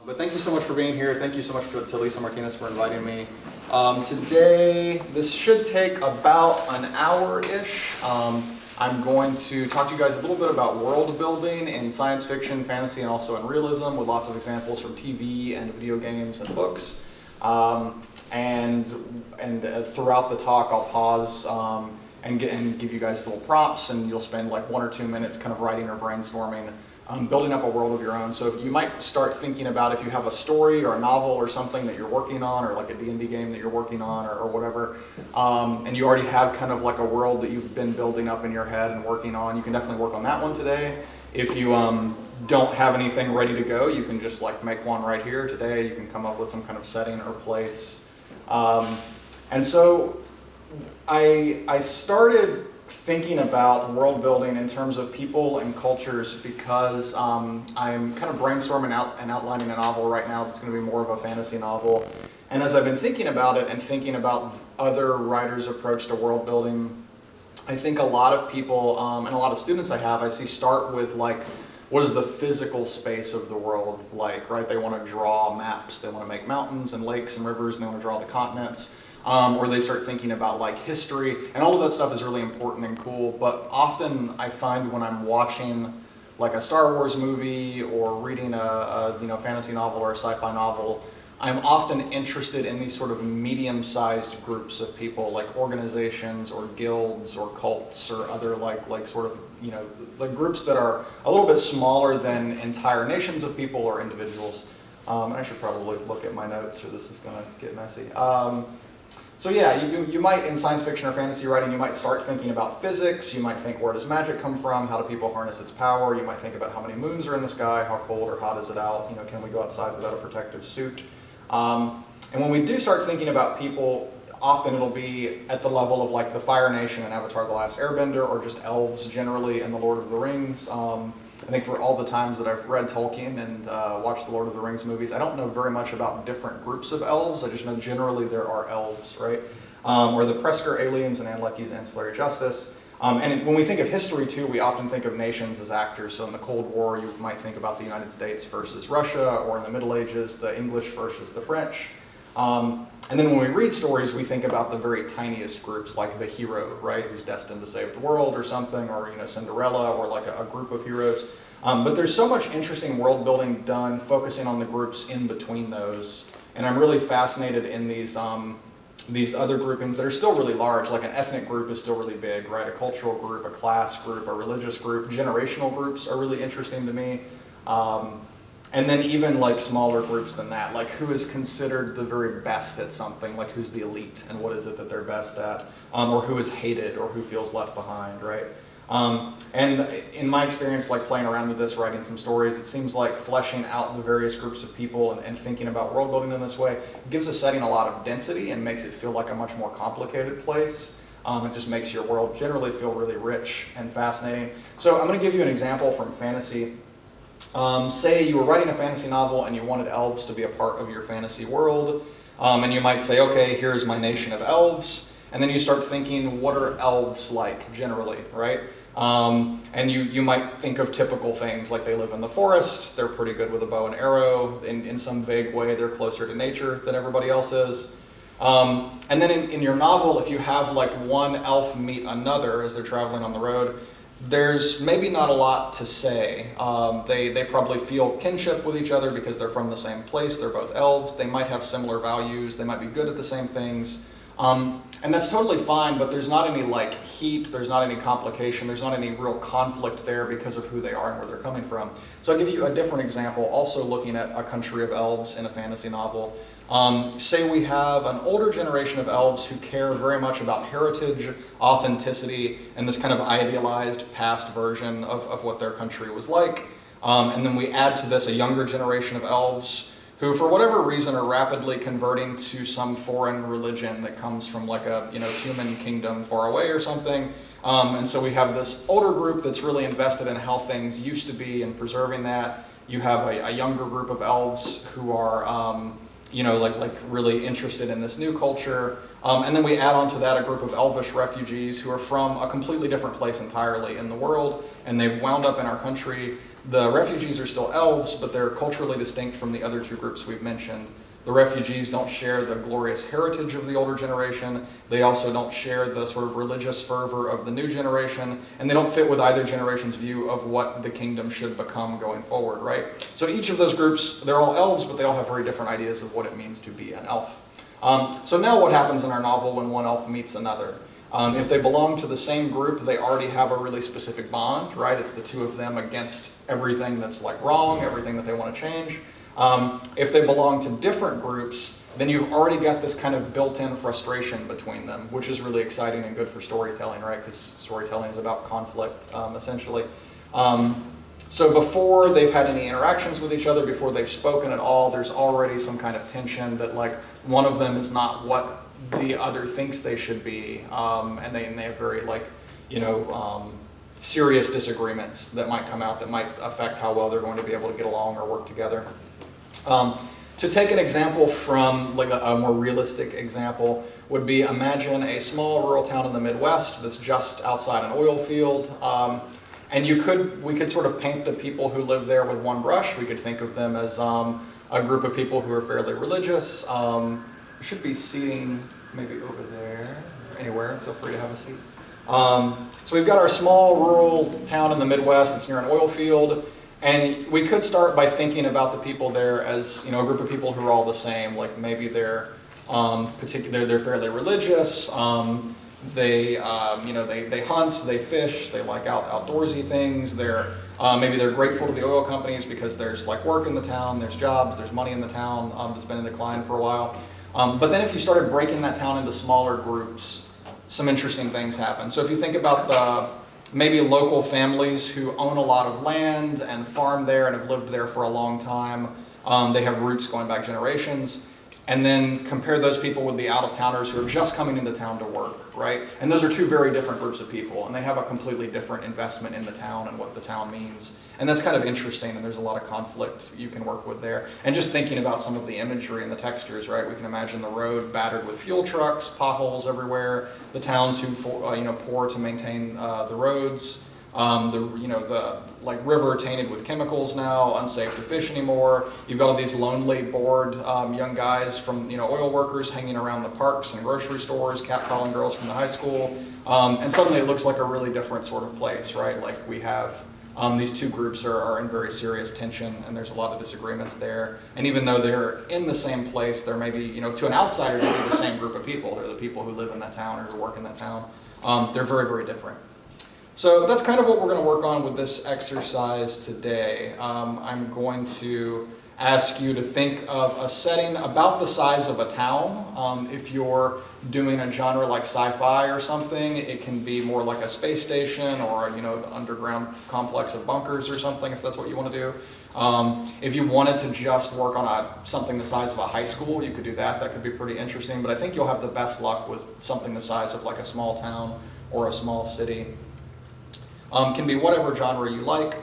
But thank you so much for being here. Thank you so much to Lisa Martinez for inviting me. Today, this should take about an hour-ish. I'm going to talk to you guys a little bit about world building in science fiction, fantasy, and also in realism, with lots of examples from TV and video games and books. And throughout the talk, I'll pause and give you guys little prompts, and you'll spend like 1 or 2 minutes kind of writing or brainstorming, building up a world of your own. So you might start thinking about if you have a story or a novel or something that you're working on, or like a D&D game that you're working on, or whatever, and you already have kind of like a world that you've been building up in your head and working on, you can definitely work on that one today. If you don't have anything ready to go, you can just like make one right here today. You can come up with some kind of setting or place. And so I started thinking about world building in terms of people and cultures because I'm kind of brainstorming out and outlining a novel right now that's going to be more of a fantasy novel. And as I've been thinking about it and thinking about other writers' approach to world building, I think a lot of people and a lot of students I see start with like, what is the physical space of the world like, right? They want to draw maps, they want to make mountains and lakes and rivers, and they want to draw the continents. Or they start thinking about like history, and all of that stuff is really important and cool, but often I find when I'm watching like a Star Wars movie or reading a fantasy novel or a sci-fi novel, I'm often interested in these sort of medium-sized groups of people, like organizations or guilds or cults or other like sort of, like groups that are a little bit smaller than entire nations of people or individuals. And I should probably look at my notes or this is gonna get messy. So yeah, you might, in science fiction or fantasy writing, you might start thinking about physics. You might think, where does magic come from? How do people harness its power? You might think about how many moons are in the sky, how cold or hot is it out? Can we go outside without a protective suit? And when we do start thinking about people, often it'll be at the level of like the Fire Nation in Avatar: The Last Airbender, or just elves generally in The Lord of the Rings. I think for all the times that I've read Tolkien and watched the Lord of the Rings movies, I don't know very much about different groups of elves. I just know generally there are elves, right? Or the Presker aliens in Anlecki's Ancillary Justice. And when we think of history too, we often think of nations as actors. So in the Cold War, you might think about the United States versus Russia, or in the Middle Ages, the English versus the French. And then when we read stories, we think about the very tiniest groups, like the hero, right, who's destined to save the world or something, or Cinderella, or like a group of heroes. But there's so much interesting world building done focusing on the groups in between those, and I'm really fascinated in these other groupings that are still really large. Like an ethnic group is still really big, right? A cultural group, a class group, a religious group. Generational groups are really interesting to me. And then even like smaller groups than that, like who is considered the very best at something, like who's the elite and what is it that they're best at, or who is hated or who feels left behind, right? And in my experience, like playing around with this, writing some stories, it seems like fleshing out the various groups of people and thinking about world building in this way gives a setting a lot of density and makes it feel like a much more complicated place. It just makes your world generally feel really rich and fascinating. So I'm going to give you an example from fantasy. Say you were writing a fantasy novel and you wanted elves to be a part of your fantasy world, and you might say, okay, here's my nation of elves, and then you start thinking, what are elves like generally, right? And you might think of typical things, like they live in the forest, they're pretty good with a bow and arrow, in some vague way they're closer to nature than everybody else is. And then in your novel, if you have like one elf meet another as they're traveling on the road, there's maybe not a lot to say. They probably feel kinship with each other because they're from the same place, they're both elves, they might have similar values, they might be good at the same things. And that's totally fine, but there's not any like heat, there's not any complication, there's not any real conflict there because of who they are and where they're coming from. So I'll give you a different example, also looking at a country of elves in a fantasy novel. Say we have an older generation of elves who care very much about heritage, authenticity, and this kind of idealized past version of what their country was like. And then we add to this a younger generation of elves who, for whatever reason, are rapidly converting to some foreign religion that comes from like a human kingdom far away or something. And so we have this older group that's really invested in how things used to be and preserving that. You have a younger group of elves who are like really interested in this new culture. And then we add on to that a group of Elvish refugees who are from a completely different place entirely in the world, and they've wound up in our country. The refugees are still Elves, but they're culturally distinct from the other two groups we've mentioned. The refugees don't share the glorious heritage of the older generation. They also don't share the sort of religious fervor of the new generation, and they don't fit with either generation's view of what the kingdom should become going forward, right? So each of those groups, they're all Elves, but they all have very different ideas of what it means to be an elf. So now what happens in our novel when one elf meets another? If they belong to the same group, they already have a really specific bond, right? It's the two of them against everything that's like wrong, everything that they want to change. If they belong to different groups, then you've already got this kind of built-in frustration between them, which is really exciting and good for storytelling, right? Because storytelling is about conflict, essentially. So before they've had any interactions with each other, before they've spoken at all, there's already some kind of tension that like one of them is not what the other thinks they should be, and they have very like, serious disagreements that might come out that might affect how well they're going to be able to get along or work together. To take an example from like a more realistic example would be, imagine a small rural town in the Midwest that's just outside an oil field. And we could sort of paint the people who live there with one brush. We could think of them as a group of people who are fairly religious. We should be seating maybe over there, or anywhere. Feel free to have a seat. So we've got our small rural town in the Midwest. It's near an oil field. And we could start by thinking about the people there as, a group of people who are all the same. Like maybe they're they're fairly religious. They hunt, they fish, they like outdoorsy things. Maybe they're grateful to the oil companies because there's like work in the town, there's jobs, there's money in the town that's been in decline for a while. But then if you started breaking that town into smaller groups, some interesting things happen. So if you think about maybe local families who own a lot of land and farm there and have lived there for a long time, they have roots going back generations. And then compare those people with the out-of-towners who are just coming into town to work, right? And those are two very different groups of people, and they have a completely different investment in the town and what the town means. And that's kind of interesting, and there's a lot of conflict you can work with there. And just thinking about some of the imagery and the textures, right? We can imagine the road battered with fuel trucks, potholes everywhere, the town too poor to maintain the roads. The river tainted with chemicals now, unsafe to fish anymore. You've got all these lonely, bored young guys from oil workers hanging around the parks and grocery stores, catcalling girls from the high school, and suddenly it looks like a really different sort of place, right? Like we have these two groups are in very serious tension, and there's a lot of disagreements there. And even though they're in the same place, they're maybe to an outsider they're the same group of people. They're the people who live in that town or who work in that town. They're very, very different. So that's kind of what we're going to work on with this exercise today. I'm going to ask you to think of a setting about the size of a town. If you're doing a genre like sci-fi or something, it can be more like a space station or an underground complex of bunkers or something, if that's what you want to do. If you wanted to just work on something the size of a high school, you could do that. That could be pretty interesting, but I think you'll have the best luck with something the size of like a small town or a small city. Can be whatever genre you like,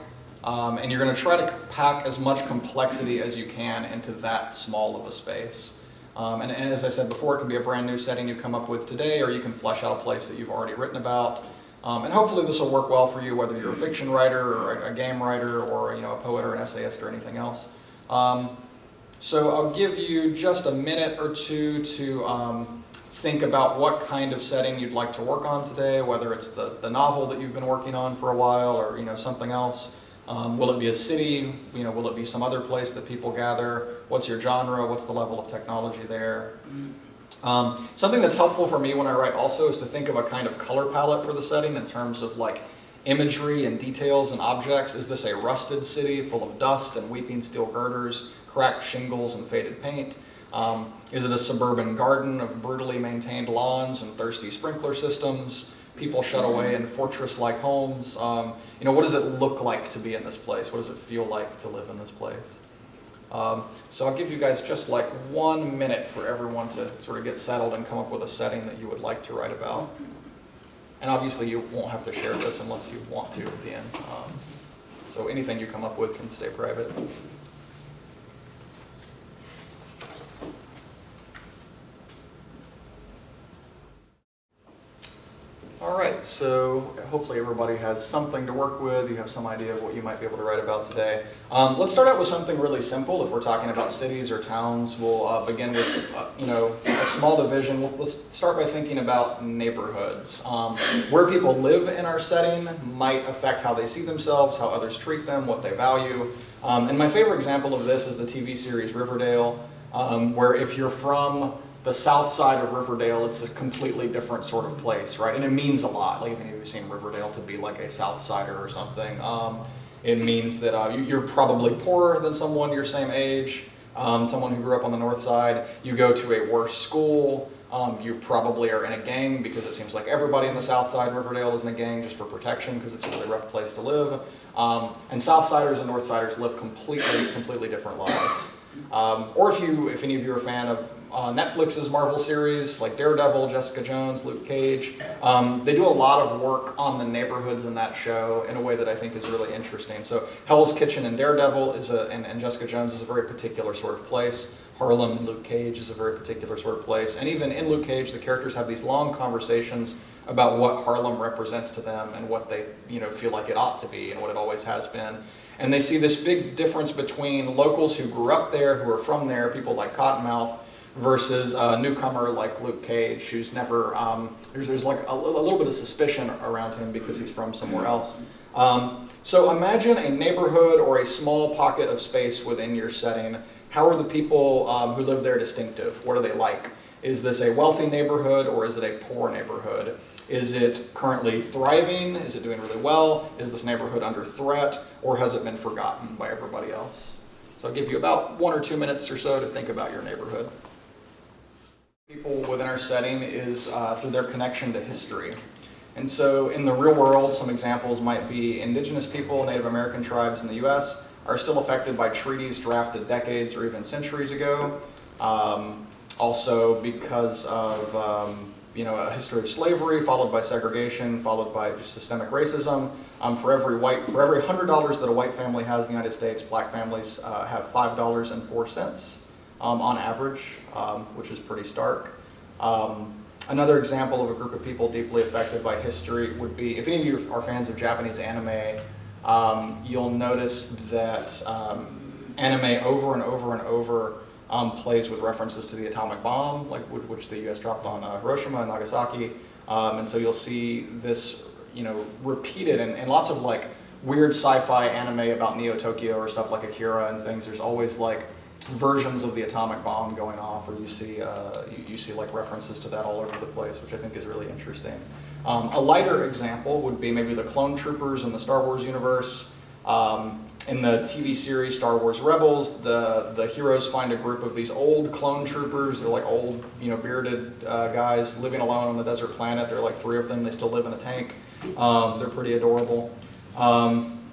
and you're going to try to pack as much complexity as you can into that small of a space. And as I said before, it can be a brand new setting you come up with today, or you can flesh out a place that you've already written about. And hopefully this will work well for you, whether you're a fiction writer or a game writer or a poet or an essayist or anything else. So I'll give you just a minute or two to think about what kind of setting you'd like to work on today, whether it's the novel that you've been working on for a while or something else. Will it be a city? Will it be some other place that people gather? What's your genre? What's the level of technology there? Something that's helpful for me when I write also is to think of a kind of color palette for the setting in terms of like imagery and details and objects. Is this a rusted city full of dust and weeping steel girders, cracked shingles and faded paint? Is it a suburban garden of brutally maintained lawns and thirsty sprinkler systems, people shut away in fortress-like homes? What does it look like to be in this place? What does it feel like to live in this place? So I'll give you guys just like 1 minute for everyone to sort of get settled and come up with a setting that you would like to write about. And obviously you won't have to share this unless you want to at the end. So anything you come up with can stay private. right, so hopefully everybody has something to work with. You have some idea of what you might be able to write about today. Let's start out with something really simple. If we're talking about cities or towns, we'll begin with a small division. Let's start by thinking about neighborhoods. Where people live in our setting might affect how they see themselves, how others treat them, what they value. And my favorite example of this is the TV series Riverdale, where if you're from the south side of Riverdale, it's a completely different sort of place, right? And it means a lot. Like, even if you've seen Riverdale to be like a South Sider or something, it means that you're probably poorer than someone your same age, someone who grew up on the north side. You go to a worse school. You probably are in a gang, because it seems like everybody in the south side of Riverdale is in a gang just for protection, because it's a really rough place to live. And South Siders and North Siders live completely different lives. Or if any of you are a fan of Netflix's Marvel series like Daredevil, Jessica Jones, Luke Cage, they do a lot of work on the neighborhoods in that show in a way that I think is really interesting. So Hell's Kitchen in Daredevil and Jessica Jones is a very particular sort of place. Harlem in Luke Cage is a very particular sort of place. And even in Luke Cage, the characters have these long conversations about what Harlem represents to them and what they feel like it ought to be and what it always has been. And they see this big difference between locals who grew up there, who are from there, people like Cottonmouth, versus a newcomer like Luke Cage, who's never, there's like a little bit of suspicion around him because he's from somewhere else. So imagine a neighborhood or a small pocket of space within your setting. How are the people who live there distinctive? What are they like? Is this a wealthy neighborhood or is it a poor neighborhood? Is it currently thriving? Is it doing really well? Is this neighborhood under threat, or has it been forgotten by everybody else? So I'll give you about 1 or 2 minutes or so to think about your neighborhood. People within our setting is through their connection to history. And so in the real world, some examples might be indigenous people, Native American tribes in the US are still affected by treaties drafted decades or even centuries ago. Also because of a history of slavery, followed by segregation, followed by just systemic racism. For every $100 that a white family has in the United States, black families have $5.04 on average, which is pretty stark. Another example of a group of people deeply affected by history would be, if any of you are fans of Japanese anime, you'll notice that anime over and over and over plays with references to the atomic bomb, like which the U.S. dropped on Hiroshima and Nagasaki, and so you'll see this, repeated in lots of like weird sci-fi anime about Neo Tokyo or stuff like Akira and things. There's always like versions of the atomic bomb going off, or you see like references to that all over the place, which I think is really interesting. A lighter example would be maybe the clone troopers in the Star Wars universe. In the TV series Star Wars Rebels, the heroes find a group of these old clone troopers. They're like old, bearded guys living alone on a desert planet. There are like 3 of them. They still live in a tank. They're pretty adorable.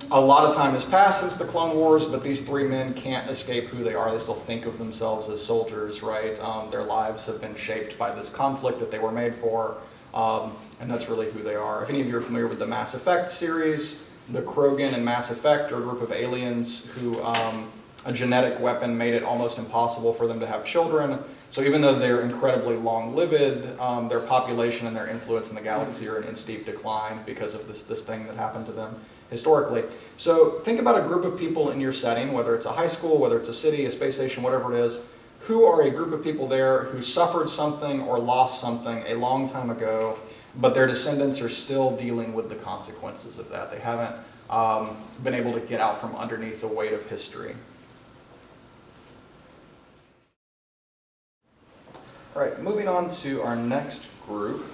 A lot of time has passed since the Clone Wars, but these 3 men can't escape who they are. They still think of themselves as soldiers, right? Their lives have been shaped by this conflict that they were made for, and that's really who they are. If any of you are familiar with the Mass Effect series, the Krogan in Mass Effect are a group of aliens who a genetic weapon made it almost impossible for them to have children. So even though they're incredibly long-lived, their population and their influence in the galaxy are in steep decline because of this thing that happened to them historically. So think about a group of people in your setting, whether it's a high school, whether it's a city, a space station, whatever it is. Who are a group of people there who suffered something or lost something a long time ago, but their descendants are still dealing with the consequences of that? They haven't been able to get out from underneath the weight of history. All right, moving on to our next group.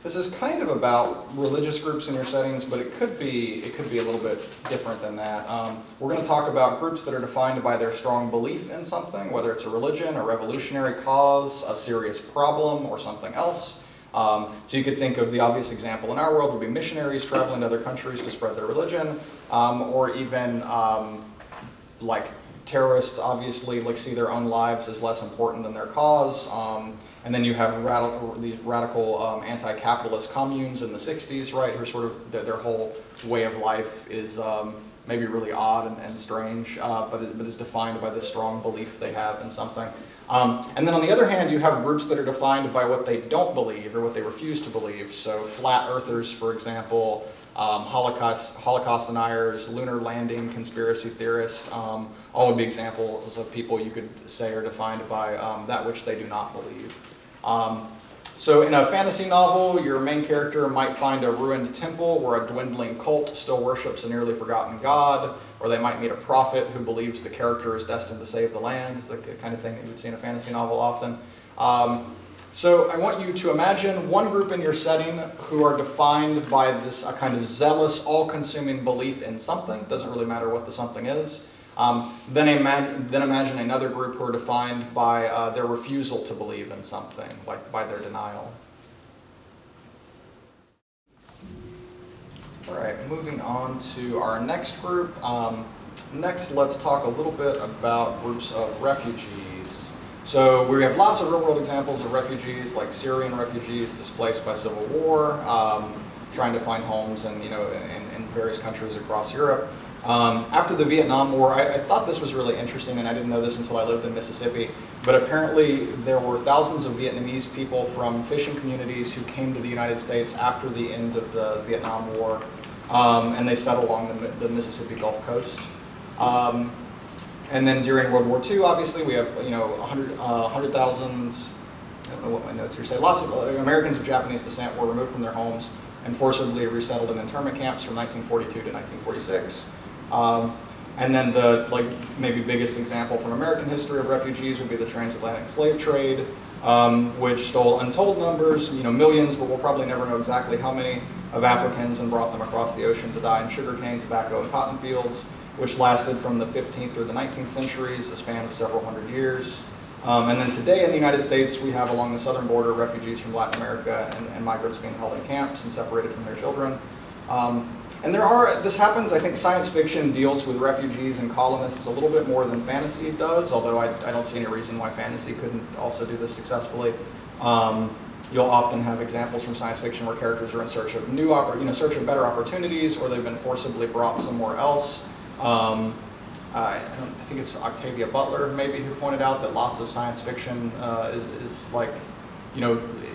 This is kind of about religious groups in your settings, but it could be a little bit different than that. We're going to talk about groups that are defined by their strong belief in something, whether it's a religion, a revolutionary cause, a serious problem, or something else. So you could think of the obvious example in our world would be missionaries traveling to other countries to spread their religion, or even like terrorists obviously like see their own lives as less important than their cause. And then you have these radical anti-capitalist communes in the 60s, right, who are sort of, their whole way of life is maybe really odd and strange, but is defined by this strong belief they have in something. And then on the other hand, you have groups that are defined by what they don't believe or what they refuse to believe. So flat earthers, for example, Holocaust deniers, lunar landing conspiracy theorists, all would be examples of people you could say are defined by that which they do not believe. So in a fantasy novel, your main character might find a ruined temple where a dwindling cult still worships a nearly forgotten god, or they might meet a prophet who believes the character is destined to save the land. It's the kind of thing that you would see in a fantasy novel often. So I want you to imagine one group in your setting who are defined by this a kind of zealous, all-consuming belief in something. Doesn't really matter what the something is. Then imagine another group who are defined by their refusal to believe in something, like by their denial. All right, moving on to our next group. Next, let's talk a little bit about groups of refugees. So we have lots of real-world examples of refugees, like Syrian refugees displaced by civil war, trying to find homes in various countries across Europe. After the Vietnam War, I thought this was really interesting, and I didn't know this until I lived in Mississippi, but apparently there were thousands of Vietnamese people from fishing communities who came to the United States after the end of the Vietnam War, and they settled along the Mississippi Gulf Coast. And then during World War II, obviously, we have 100,000, I don't know what my notes here say, lots of Americans of Japanese descent were removed from their homes and forcibly resettled in internment camps from 1942 to 1946. And then the maybe biggest example from American history of refugees would be the transatlantic slave trade, which stole untold numbers, millions, but we'll probably never know exactly how many, of Africans and brought them across the ocean to die in sugarcane, tobacco, and cotton fields, which lasted from the 15th through the 19th centuries, a span of several hundred years. And then today in the United States, we have along the southern border refugees from Latin America and migrants being held in camps and separated from their children. And this happens, I think science fiction deals with refugees and colonists a little bit more than fantasy does, although I don't see any reason why fantasy couldn't also do this successfully. You'll often have examples from science fiction where characters are in search of search of better opportunities, or they've been forcibly brought somewhere else. I think it's Octavia Butler maybe who pointed out that lots of science fiction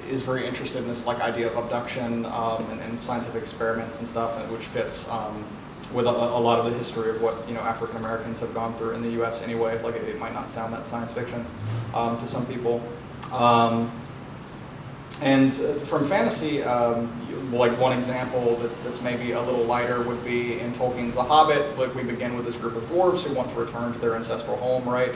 is very interested in this idea of abduction and scientific experiments and stuff, which fits with a lot of the history of what African Americans have gone through in the U.S. anyway. It might not sound that science fiction to some people. And from fantasy, one example that's maybe a little lighter would be in Tolkien's The Hobbit. We begin with this group of dwarves who want to return to their ancestral home, right?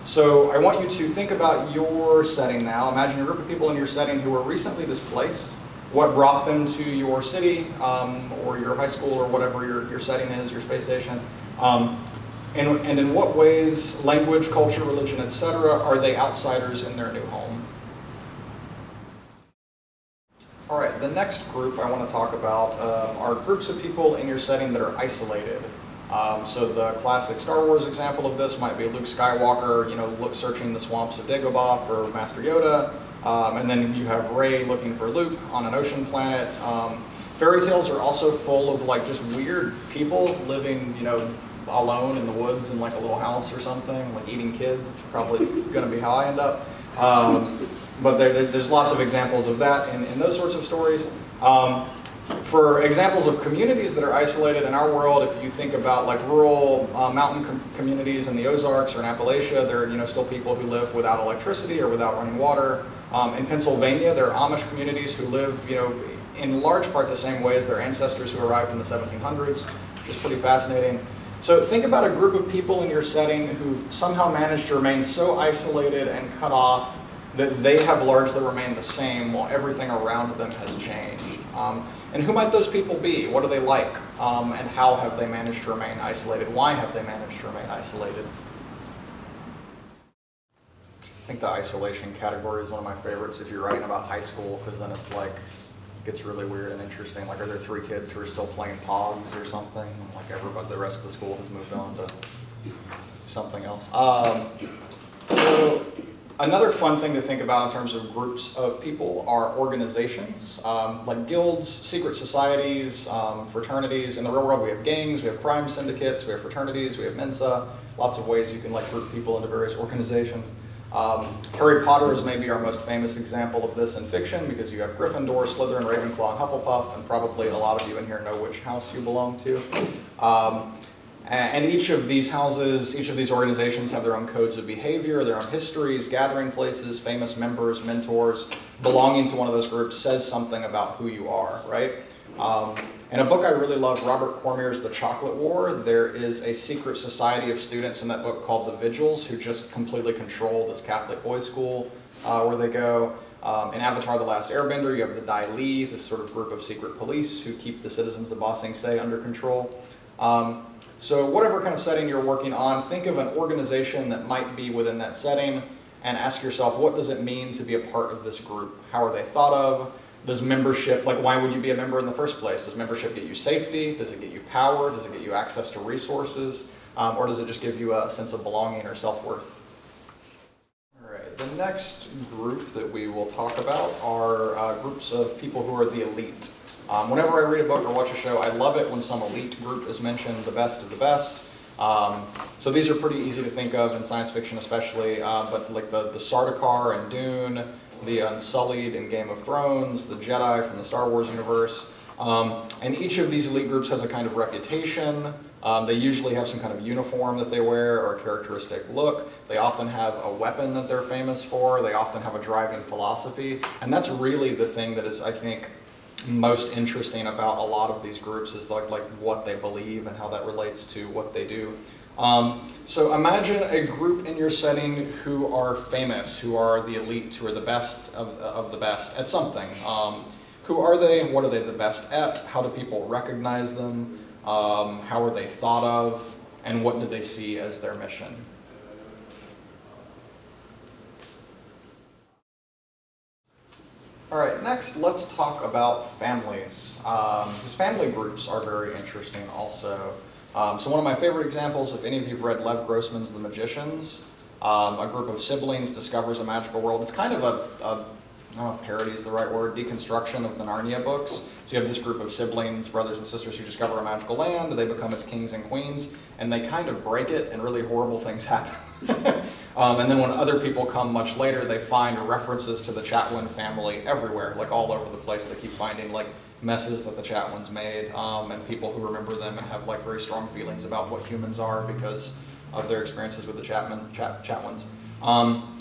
So I want you to think about your setting now. Imagine a group of people in your setting who were recently displaced. What brought them to your city or your high school or whatever your setting is, your space station? And in what ways, language, culture, religion, etc., are they outsiders in their new home? All right, the next group I want to talk about are groups of people in your setting that are isolated. So the classic Star Wars example of this might be Luke Skywalker, searching the swamps of Dagobah for Master Yoda, and then you have Rey looking for Luke on an ocean planet. Fairy tales are also full of just weird people living, alone in the woods in a little house or something, eating kids. It's probably going to be how I end up. But there's lots of examples of that in those sorts of stories. For examples of communities that are isolated in our world, if you think about rural mountain communities in the Ozarks or in Appalachia, there are still people who live without electricity or without running water. In Pennsylvania, there are Amish communities who live in large part the same way as their ancestors who arrived in the 1700s, which is pretty fascinating. So think about a group of people in your setting who somehow managed to remain so isolated and cut off that they have largely remained the same while everything around them has changed. And who might those people be? What are they like? And how have they managed to remain isolated? Why have they managed to remain isolated? I think the isolation category is one of my favorites if you're writing about high school, because then it's gets really weird and interesting. Are there 3 kids who are still playing Pogs or something? Everybody, the rest of the school has moved on to something else. So another fun thing to think about in terms of groups of people are organizations, like guilds, secret societies, fraternities. In the real world, we have gangs, we have crime syndicates, we have fraternities, we have Mensa, lots of ways you can like group people into various organizations. Harry Potter is maybe our most famous example of this in fiction because you have Gryffindor, Slytherin, Ravenclaw, and Hufflepuff, and probably a lot of you in here know which house you belong to. And each of these houses, each of these organizations have their own codes of behavior, their own histories, gathering places, famous members, mentors. Belonging to one of those groups says something about who you are, right? In a book I really love, Robert Cormier's The Chocolate War, there is a secret society of students in that book called the Vigils who just completely control this Catholic boys' school where they go. In Avatar The Last Airbender, you have the Dai Li, this sort of group of secret police who keep the citizens of Ba Sing Se under control. So whatever kind of setting you're working on, think of an organization that might be within that setting and ask yourself, what does it mean to be a part of this group? How are they thought of? Does membership, like why would you be a member in the first place? Does membership get you safety? Does it get you power? Does it get you access to resources? Or does it just give you a sense of belonging or self-worth? All right, the next group that we will talk about are groups of people who are the elite. Whenever I read a book or watch a show, I love it when some elite group is mentioned, the best of the best. So these are pretty easy to think of in science fiction especially, but like the Sardaukar in Dune, the Unsullied in Game of Thrones, the Jedi from the Star Wars universe. And each of these elite groups has a kind of reputation. They usually have some kind of uniform that they wear or a characteristic look. They often have a weapon that they're famous for. They often have a driving philosophy. And that's really the thing that is, I think, most interesting about a lot of these groups is like what they believe and how that relates to what they do. So imagine a group in your setting who are famous, who are the elite, who are the best of the best at something. Who are they? What are they the best at? How do people recognize them? How are they thought of? And what do they see as their mission? All right, next let's talk about families. Because family groups are very interesting also. So one of my favorite examples, if any of you have read Lev Grossman's The Magicians, a group of siblings discovers a magical world. It's kind of I don't know if parody is the right word, deconstruction of the Narnia books. So you have this group of siblings, brothers and sisters who discover a magical land, they become its kings and queens, and they kind of break it and really horrible things happen. And then when other people come much later, they find references to the Chatwin family everywhere, like all over the place. They keep finding like messes that the Chatwins made, and people who remember them and have like very strong feelings about what humans are because of their experiences with the Chatwins.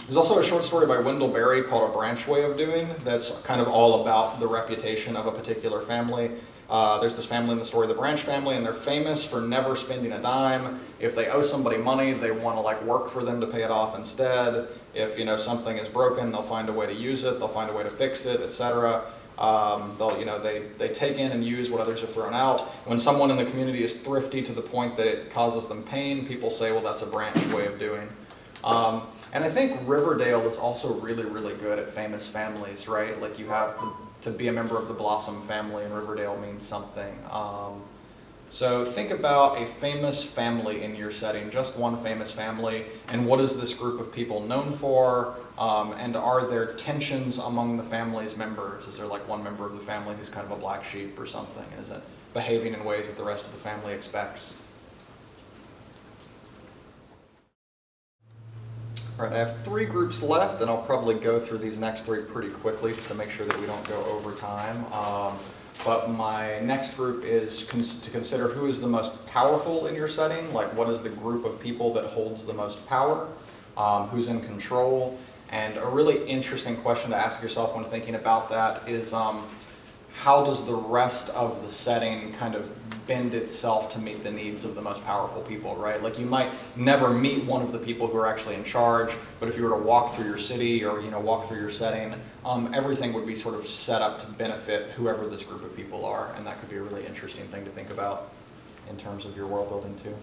There's also a short story by Wendell Berry called A Branch Way of Doing that's kind of all about the reputation of a particular family. There's this family in the story, the Branch family, and they're famous for never spending a dime. If they owe somebody money, they want to like work for them to pay it off instead. If something is broken, they'll find a way to use it, they'll find a way to fix it, etc. They take in and use what others have thrown out. When someone in the community is thrifty to the point that it causes them pain, people say, well, that's a Branch way of doing. And I think Riverdale is also really, really good at famous families, right? Like you have to be a member of the Blossom family, and Riverdale means something. So think about a famous family in your setting, just one famous family, and what is this group of people known for? And are there tensions among the family's members? Is there like one member of the family who's kind of a black sheep or something? Is it behaving in ways that the rest of the family expects? All right, I have 3 groups left, and I'll probably go through these next 3 pretty quickly just to make sure that we don't go over time. But my next group is to consider who is the most powerful in your setting, like what is the group of people that holds the most power, who's in control. And a really interesting question to ask yourself when thinking about that is how does the rest of the setting kind of bend itself to meet the needs of the most powerful people, right? Like you might never meet one of the people who are actually in charge, but if you were to walk through your city or walk through your setting, everything would be sort of set up to benefit whoever this group of people are, and that could be a really interesting thing to think about in terms of your world building too.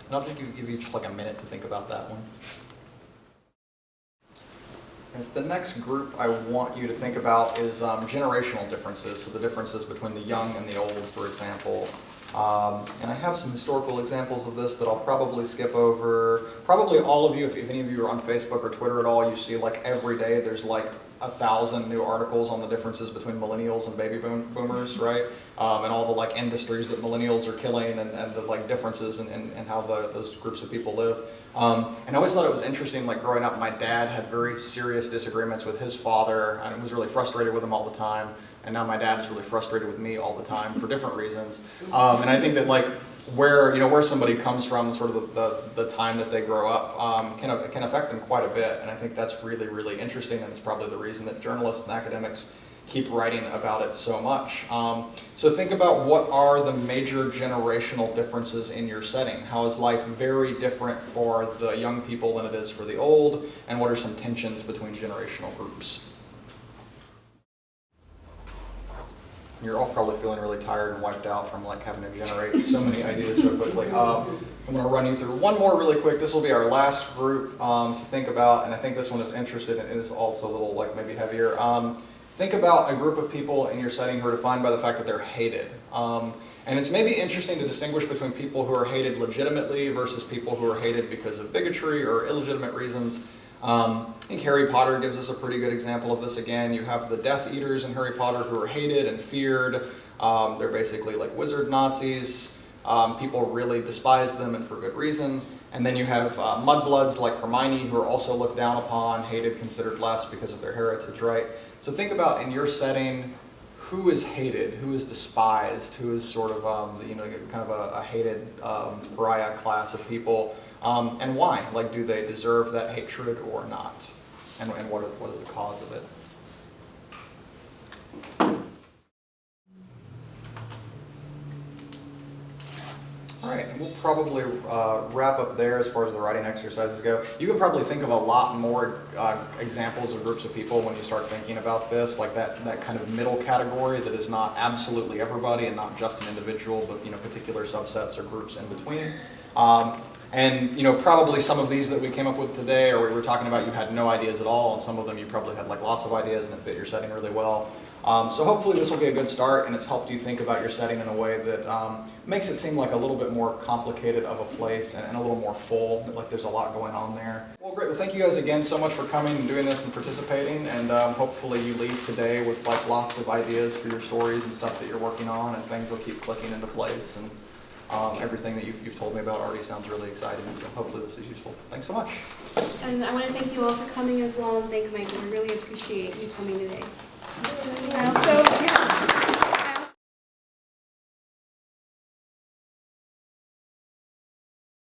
And I'll just give you just like a minute to think about that one. The next group I want you to think about is generational differences, so the differences between the young and the old, for example. And I have some historical examples of this that I'll probably skip over. Probably all of you, if any of you are on Facebook or Twitter at all, you see like every day there's like 1,000 new articles on the differences between millennials and baby boomers, right? And all the like industries that millennials are killing and the like differences in how those groups of people live. And I always thought it was interesting, like growing up, my dad had very serious disagreements with his father and was really frustrated with him all the time. And now my dad is really frustrated with me all the time for different reasons. And I think that like where somebody comes from, sort of the time that they grow up, can affect them quite a bit. And I think that's really, really interesting, and it's probably the reason that journalists and academics keep writing about it so much. So think about what are the major generational differences in your setting. How is life very different for the young people than it is for the old? And what are some tensions between generational groups? You're all probably feeling really tired and wiped out from like having to generate so many ideas so quickly. I'm going to run you through one more really quick. This will be our last group to think about, and I think this one is interesting and it is also a little like maybe heavier. Think about a group of people in your setting who are defined by the fact that they're hated. And it's maybe interesting to distinguish between people who are hated legitimately versus people who are hated because of bigotry or illegitimate reasons. I think Harry Potter gives us a pretty good example of this again. You have the Death Eaters in Harry Potter who are hated and feared. They're basically like wizard Nazis. People really despise them, and for good reason. And then you have mudbloods like Hermione who are also looked down upon, hated, considered less because of their heritage, right? So think about in your setting, who is hated, who is despised, who is sort of kind of a hated pariah class of people. And why? Like, do they deserve that hatred or not? And what is the cause of it? All right, and we'll probably wrap up there as far as the writing exercises go. You can probably think of a lot more examples of groups of people when you start thinking about this, like that kind of middle category that is not absolutely everybody and not just an individual, but particular subsets or groups in between. And probably some of these that we came up with today, or we were talking about, you had no ideas at all, and some of them you probably had like lots of ideas and it fit your setting really well. So hopefully this will be a good start, and it's helped you think about your setting in a way that makes it seem like a little bit more complicated of a place and a little more full, like there's a lot going on there. Well, great. Well, thank you guys again so much for coming and doing this and participating, and hopefully you leave today with like lots of ideas for your stories and stuff that you're working on, and things will keep clicking into place. And everything that you've told me about already sounds really exciting, so hopefully this is useful. Thanks so much. And I want to thank you all for coming as well, and thank Micah. We really appreciate you coming today. So, yeah.